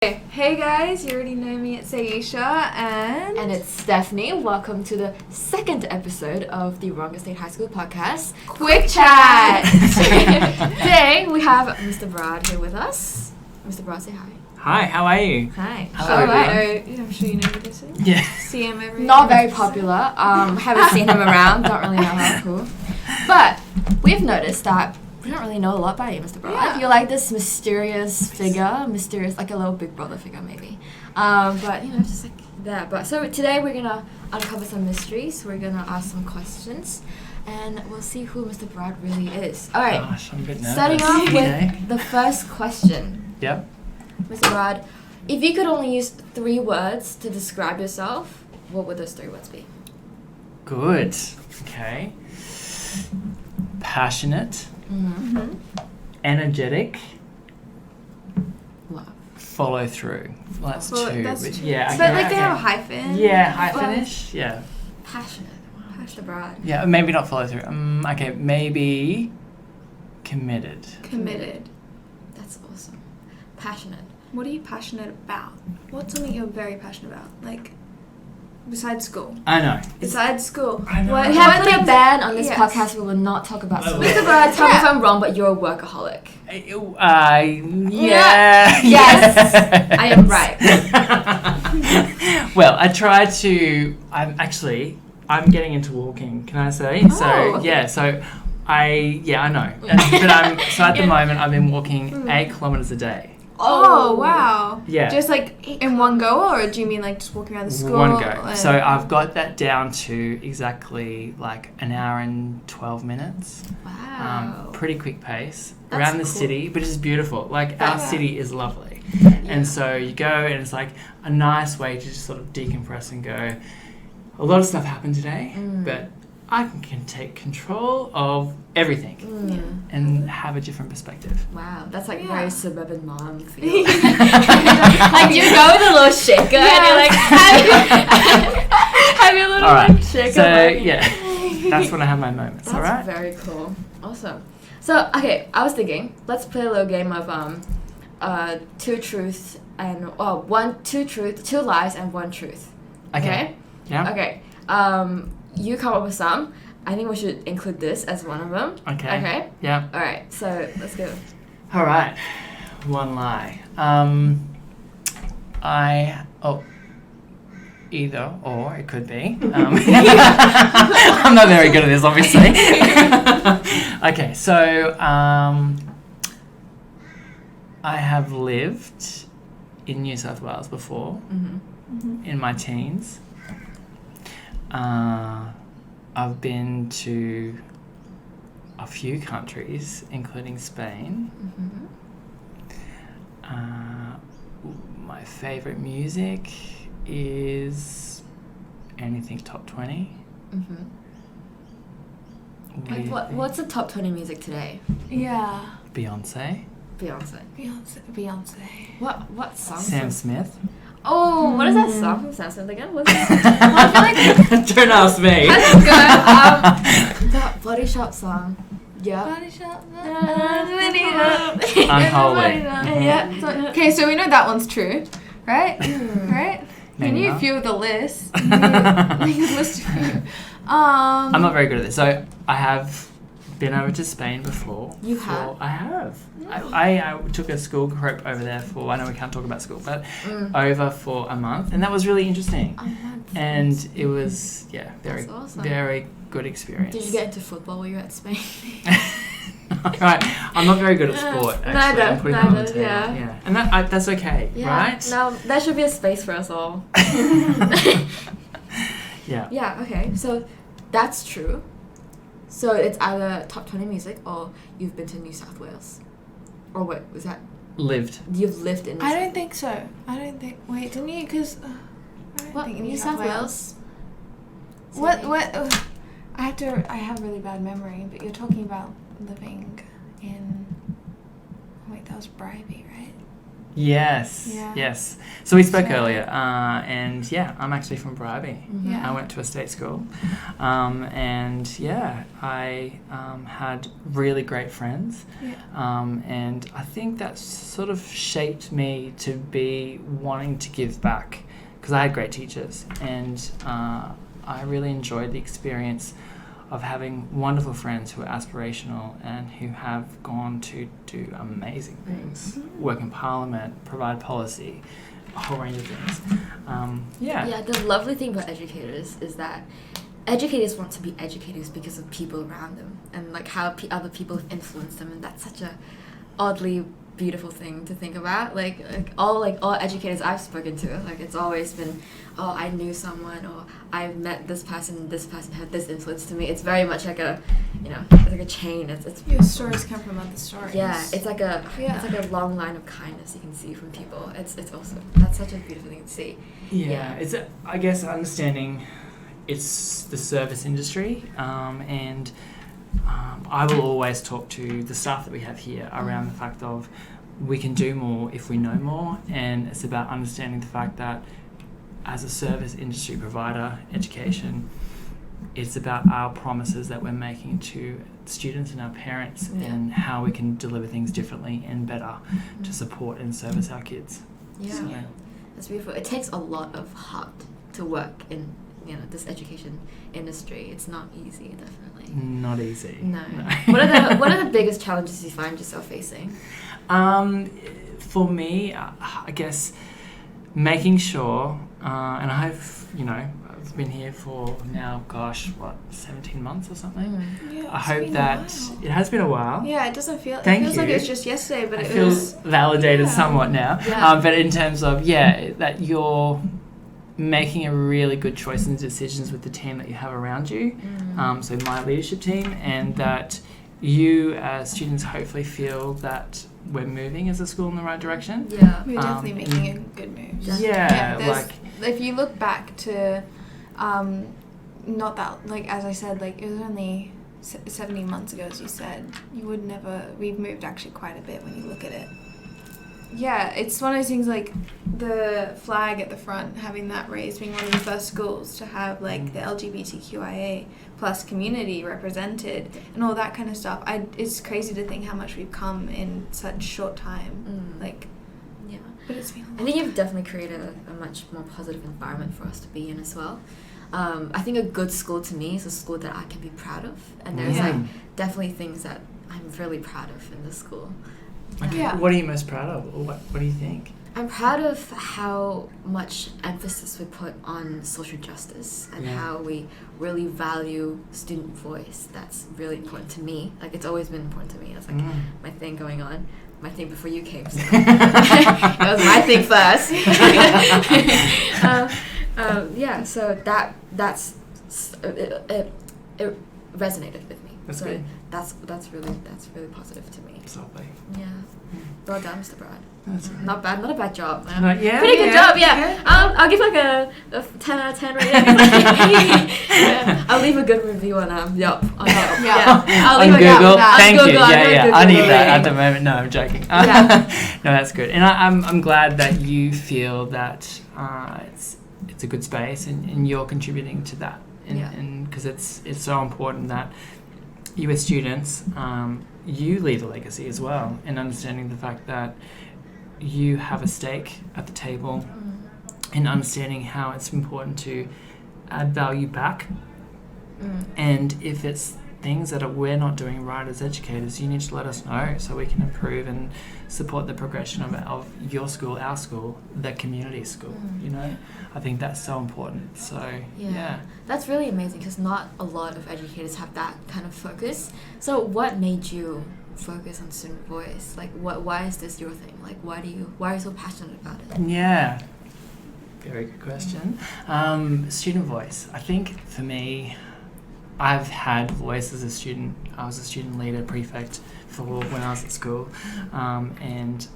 Hey guys, you already know me, it's Aisha and it's Stephanie. Welcome to the second episode of the Yeronga State High School podcast, Quick Chat. Today we have Mr. Barraud here with us. Mr. Barraud, say hi. Hi, how are you? Hi. Hello, I'm sure you know who this is. Yeah. See him every Not very popular. Haven't seen him around. Don't really know how cool. But we've noticed that we don't really know a lot about you, Mr. Barraud. Yeah. You're like this mysterious figure, like a little big brother figure maybe. But just like that. But so today we're gonna uncover some mysteries. We're gonna ask some questions, and we'll see who Mr. Barraud really is. All right. Gosh, I'm a bit nervous. Starting off Okay. with the first question. Yep. Mr. Barraud, if you could only use 3 words to describe yourself, what would those 3 words be? Good. Okay. Passionate, Mm-hmm. energetic, Love. follow through. Well, that's Well, 2. that's but true. yeah, But okay, they have a hyphen. Yeah, hyphenish. Yeah. Passionate. Mr. Barraud. Yeah, maybe not follow through. Okay, maybe committed. Committed. That's awesome. Passionate. What are you passionate about? What's something you're very passionate about? Like, besides school. I know. Besides school. I know. We have put a things- ban on this yes. podcast. We will not talk about school. Oh. Mr. Barraud, tell me if I'm wrong, but you're a workaholic. Yeah. Yes, I am right. Well, I try to. I'm getting into walking. Can I say? So okay. yeah. So I know. So at the moment I've been walking 8 kilometers a day. Oh, wow. Yeah. Just like in one go, or do you mean like just walking around the school? One go. and- So I've got that down to exactly like an hour and 12 minutes. Wow. Pretty quick pace That's around the cool. city, but it's beautiful. Like our Yeah. city is lovely. Yeah. And so you go, and it's like a nice way to just sort of decompress and go, a lot of stuff happened today, but I can take control of everything and have a different perspective. Wow, that's like Yeah. very suburban mom feel. Like you go with a little shaker and you're like, have your little All right. like shaker. So, moment. yeah, that's when I have my moments, That's all right? very cool. Awesome. So, okay, I was thinking, let's play a little game of 2 truths and 2 lies and 1 truth. Okay? Yeah? Okay. You come up with some. I think we should include this as one of them. Okay. Okay? Yeah. All right. So, let's go. All right. 1 lie. Either or, it could be. I'm not very good at this, obviously. Okay, so I have lived in New South Wales before, in my teens. I've been to a few countries, including Spain. My favourite music is anything top 20. Like, what's the top 20 music today? Yeah. Beyonce, Beyonce. What song? Sam Smith. Oh, what is that song from Sam Smith again? What's that? Don't ask me. That's good. The Body Shop song. Yeah. Body shop. Unholy. Yeah. Okay, so we know that one's true, right? Right? Can Maybe you not. feel the list? List of few. I'm not very good at this. So I have been over to Spain before. You have? I have. I took a school group over there for, I know we can't talk about school, but over for a month. And that was really interesting. And it was, very, That's awesome. very good experience. Did you get into football while you were at Spain? Right. I'm not very good at sport, actually. Neither, I'm putting that on the neither, table. yeah. And that's okay, right? No, there should be a space for us all. Yeah. Yeah, okay. So that's true. So it's either top 20 music or you've been to New South Wales. Or what was that? Lived. You've lived in New I South don't think so. Wait, didn't you? Because I don't What? think New South Wales? What? I have really bad memory, but you're talking about living in. Wait, that was Bribey, right? Yes, Yeah. yes. So we spoke Sure. earlier, and yeah, I'm actually from Bribie. Yeah. I went to a state school, and yeah, I had really great friends, Yeah. and I think that sort of shaped me to be wanting to give back because I had great teachers, and I really enjoyed the experience of having wonderful friends who are aspirational and who have gone to do amazing things, work in Parliament, provide policy, a whole range of things. Yeah, the lovely thing about educators is that educators want to be educators because of people around them and like how other people have influenced them, and that's such a oddly beautiful thing to think about. Like all educators I've spoken to, like it's always been, oh, I knew someone, or I've met this person had this influence to me. It's very much like a, it's like a chain. It's Your stories come from other stories. yeah, it's like a Yeah. it's like a long line of kindness you can see from people. It's awesome. That's such a beautiful thing to see. Yeah, it's I guess understanding it's the service industry, and I will always talk to the staff that we have here around the fact of we can do more if we know more, and it's about understanding the fact that as a service industry provider, education, it's about our promises that we're making to students and our parents and how we can deliver things differently and better to support and service our kids. Yeah. So, That's beautiful. It takes a lot of heart to work in this education industry. It's not easy, definitely. not easy. No. What are the biggest challenges you find yourself facing? For me, I guess making sure, and I've been here for now, 17 months or something. Yeah, I it's hope been a that while. it has been a while. Yeah, it doesn't feel. Thank it feels like you. it was just yesterday, but I it feel was. validated Yeah. somewhat now. Yeah. But in terms of that you're making a really good choice and decisions with the team that you have around you. So my leadership team, and that you as students hopefully feel that we're moving as a school in the right direction. Yeah. We're definitely making a good move. Yeah, there's- if you look back to, not that, as I said, it was only 17 months ago, as you said. We've moved actually quite a bit when you look at it. Yeah, it's one of those things the flag at the front, having that raised, being one of the first schools to have the LGBTQIA plus community represented and all that kind of stuff. It's crazy to think how much we've come in such short time. Yeah. But it's been a lot. I think you've definitely created a much more positive environment for us to be in as well. I think a good school to me is a school that I can be proud of, and there's definitely things that I'm really proud of in this school. Yeah. What are you most proud of? Or what do you think? I'm proud of how much emphasis we put on social justice and how we really value student voice. That's really important to me. It's always been important to me. That's my thing going on. My thing before you came. So. That was my thing first. So it resonated with me. That's so good. That's really positive to me. Absolutely. Yeah. Well done, Mr. Barraud. That's right. Not bad, not a bad job. Pretty Pretty good job, yeah. I'll give a 10 out of 10 rating. Yeah. I'll leave a good review on Yelp. Yeah. I'll leave on a Yelp. Google. On Thank Google. you. I'm Yeah, gonna yeah. Google I need it. that at the moment. No, I'm joking. Yeah. No, that's good. And I'm glad that you feel that it's a good space and you're contributing to that. And because it's so important that you as students, you leave a legacy as well, and understanding the fact that you have a stake at the table and understanding how it's important to add value back. And if it's things that we're not doing right as educators, you need to let us know so we can improve and support the progression of your school, our school, the community school. I think that's so important. So yeah. That's really amazing because not a lot of educators have that kind of focus. So what made you focus on student voice? Why is this your thing? Why are you so passionate about it? Yeah, very good question. Student voice. I think for me, I've had voice as a student. I was a student leader prefect for when I was at school, and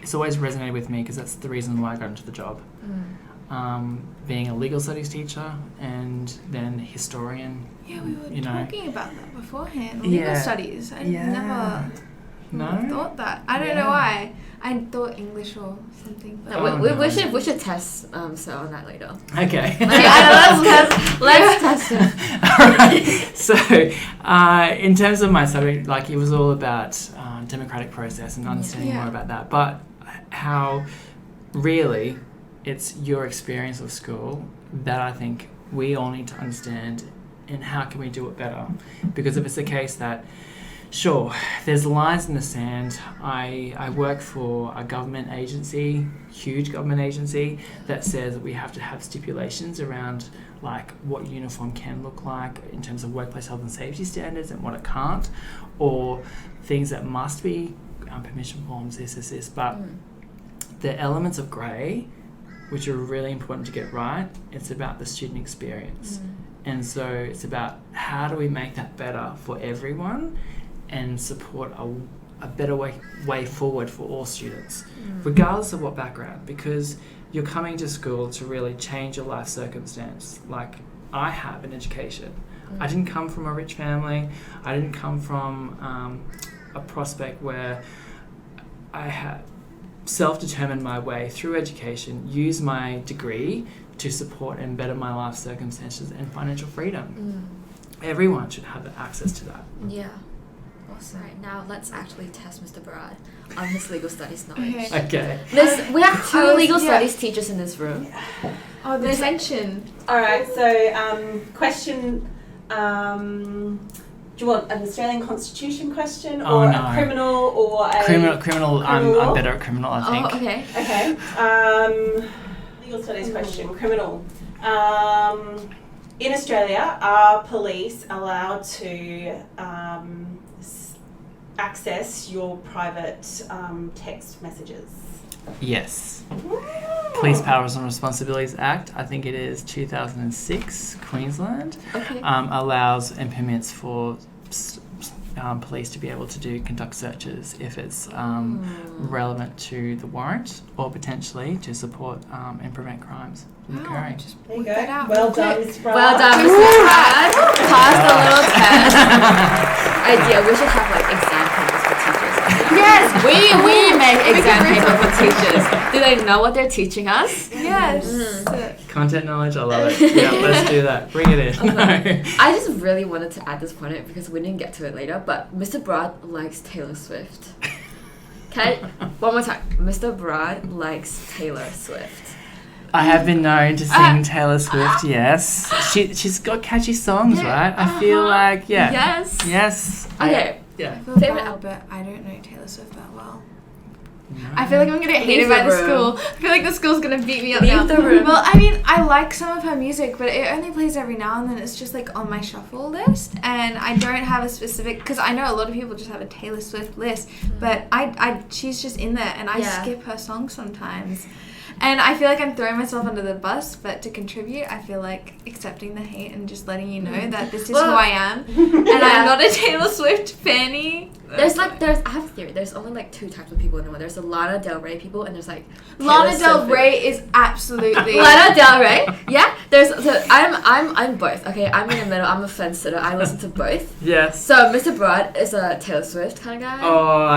it's always resonated with me because that's the reason why I got into the job. Being a legal studies teacher and then historian. Yeah, we were talking about that beforehand. Legal studies. No? I thought that. I don't know why. I thought English or something. But No, we should test so on that later. Okay. Let's test it. Alright, so in terms of my subject, like it was all about democratic process and understanding more about that, but how really it's your experience of school that I think we all need to understand, and how can we do it better. Because if it's the case that, sure, there's lines in the sand. I work for a government agency, huge government agency, that says that we have to have stipulations around like what uniform can look like in terms of workplace health and safety standards and what it can't, or things that must be permission forms, this. But the elements of grey, which are really important to get right, it's about the student experience. And so it's about how do we make that better for everyone and support a better way forward for all students, regardless of what background, because you're coming to school to really change your life circumstance. Like I have an education. I didn't come from a rich family. I didn't come from a prospect where I had self-determined my way through education, use my degree to support and better my life circumstances and financial freedom. Everyone should have access to that. Yeah. Awesome. Right, now let's actually test Mr. Barraud on his legal studies knowledge. Okay. We have two legal studies teachers in this room. Oh, the tension. Alright, so question, do you want an Australian Constitution question or a criminal or a... Criminal. I'm better at criminal, I think. Oh, okay. Okay. Legal studies question, criminal. In Australia, are police allowed to access your private text messages? Yes. Police Powers and Responsibilities Act, I think it is 2006, Queensland, allows and permits for police to be able to conduct searches if it's relevant to the warrant or potentially to support and prevent crimes from occurring. There you go. Well done, Mr. Barraud. Well done, Mr. Barraud. Passed the little test. Idea, we should have like exam papers for teachers. Yes, we make exam paper for teachers. Do they know what they're teaching us? Yes. Content knowledge, I love it. Yeah, let's do that. Bring it in. No. I just really wanted to add this point in because we didn't get to it later, but Mr. Barraud likes Taylor Swift. Okay, one more time. Mr. Barraud likes Taylor Swift. I have been known to sing Taylor Swift, yes. She's got catchy songs, right? I feel like, Yes. Okay. Yeah. I feel bad, but I don't know Taylor Swift that well. No. I feel like I'm gonna get hated by the school. I feel like the school's gonna beat me up now. Leave the room. Well, I mean, I like some of her music, but it only plays every now and then. It's just like on my shuffle list, and I don't have a specific, because I know a lot of people just have a Taylor Swift list, but she's just in there, and I skip her songs sometimes. And I feel like I'm throwing myself under the bus, but to contribute, I feel like accepting the hate and just letting you know that this is who I am, and I'm not a Taylor Swift fanny. I have a theory. There's only like two types of people in the world. There's the Lana Del Rey people, and there's like Lana Del Rey is absolutely Lana Del Rey. Yeah, I'm both. Okay, I'm in the middle. I'm a fence sitter. I listen to both. Yes. So Mr. Barraud is a Taylor Swift kind of guy. Oh,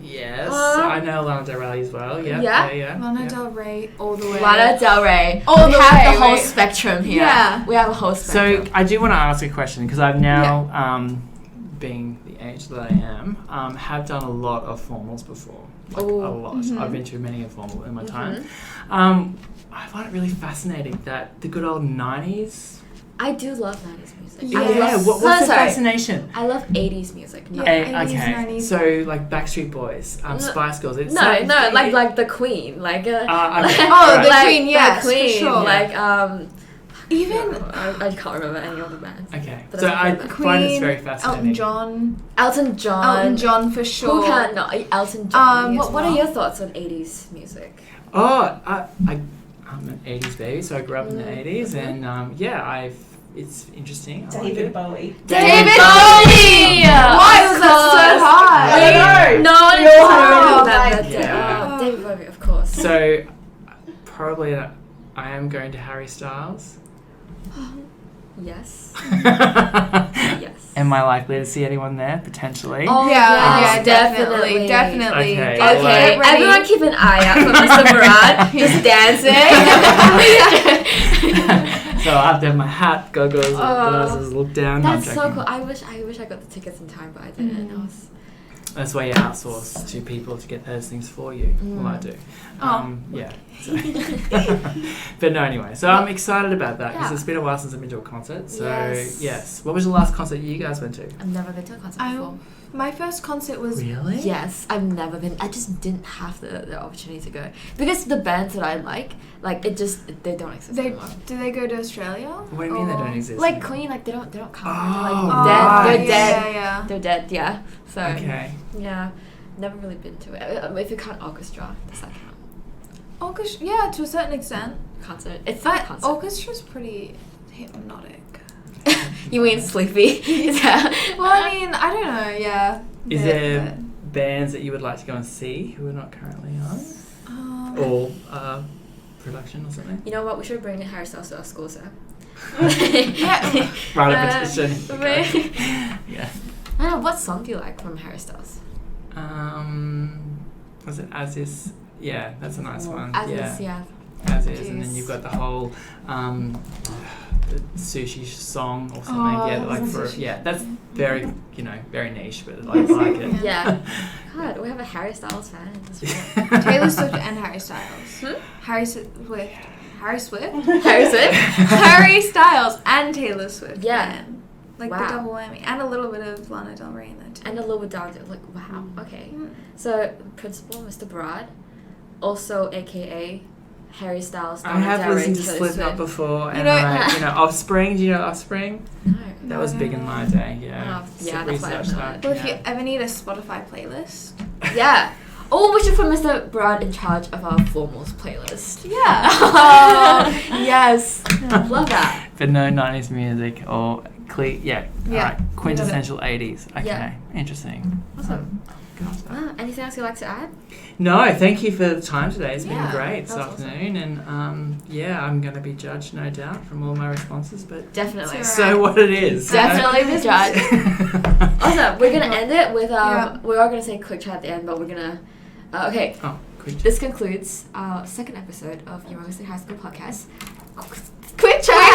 yes. I know Lana Del Rey as well. Yeah. Lana Del Rey all the way. Lana Del Rey. All we the have way, the whole right? spectrum here. Yeah. We have a whole spectrum. So I do want to ask a question because I've now, being the age that I am, have done a lot of formals before. Like a lot. I've been to many a formal in my time. I find it really fascinating that the good old 90s. I do love 90s music. Yes. What's the fascination? I love 80s music. Yeah, 80s, okay. 90s. So like Backstreet Boys, Spice Girls. Like the Queen, like the Queen, yes, the Queen, for sure. Like even I can't remember any of the bands. Okay, But so I Queen, find this very fascinating. Elton John for sure. Who can not? Elton John. What are well. your thoughts on 80s music? I'm an 80s baby, so I grew up in the 80s, and it's interesting. David Bowie. David Bowie! Why was that so hard? I don't know. No one Oh, knows that. David Bowie, of course. So probably I am going to Harry Styles. Yes. Yes. Am I likely to see anyone there? Potentially. Oh, yeah, definitely. definitely. Okay. Get Okay, ready. everyone keep an eye out for Mr. Barraud. He's dancing. So I have to have my hat, goggles, and glasses, look down. That's I'm so joking. cool. I wish I got the tickets in time, but I didn't. I was... That's why you outsource to people to get those things for you. Well, I do. Yeah. So. But no, anyway. So I'm excited about that because it's been a while since I've been to a concert. So yes. What was the last concert you guys went to? I've never been to a concert before. My first concert was... Really? Yes, I've never been. I just didn't have the opportunity to go because the bands that I like they don't exist anymore. Do they go to Australia? What do you mean they don't exist? Like Queen, like they don't come. Oh, They're dead. Yeah. They're dead. Yeah. So Okay. yeah, never really been to it. If you count orchestra, does that count? Orchestra, yeah, to a certain extent. Concert. It's not a concert. Orchestra's pretty hypnotic. You mean sleepy? Well, I mean, I don't know. Yeah. Is there bands that you would like to go and see who are not currently on? Or production or something? You know what? We should bring Harry Styles to our school, so. Yeah. Write a petition. Right. Yeah. I don't know. What song do you like from Harry Styles? Was it As Is? Yeah, that's a nice one. As Is, yeah. As Is, and then you've got the whole the sushi song or something. That's very very niche, but I like it. Yeah. God, we have a Harry Styles fan. That's right. Taylor Swift and Harry Styles. Harry Swift. Harry Swift? Harry Styles and Taylor Swift. Yeah. fan. Like Wow. the double whammy. And a little bit of Lana Del Rey in there too. And a little bit down to like, wow, okay. So, Principal Mr Barraud, also aka Harry Styles. I have listened to Slipknot before, and Offspring. Do you know Offspring? No. That was big in my day. Yeah. Yeah, that's why I know it. Well, if you ever need a Spotify playlist. Yeah. Oh, we should put Mr. Barraud in charge of our formals playlist. Yeah. Oh, yes. Love that. But no 90s music or Yeah. Alright. Quintessential 80s. Okay. Yeah. Interesting. Awesome. God. Anything else you'd like to add? No, thank you for the time today. It's been Yeah, great this that was afternoon, and I'm going to be judged, no doubt, from all my responses. But Definitely. It's so what it is. Definitely the judge. Awesome. We're gonna end it with Yeah. we are gonna say quick chat at the end, but we're gonna okay. Oh, quick. This concludes our second episode of Yeronga Quick High School podcast. Quick chat.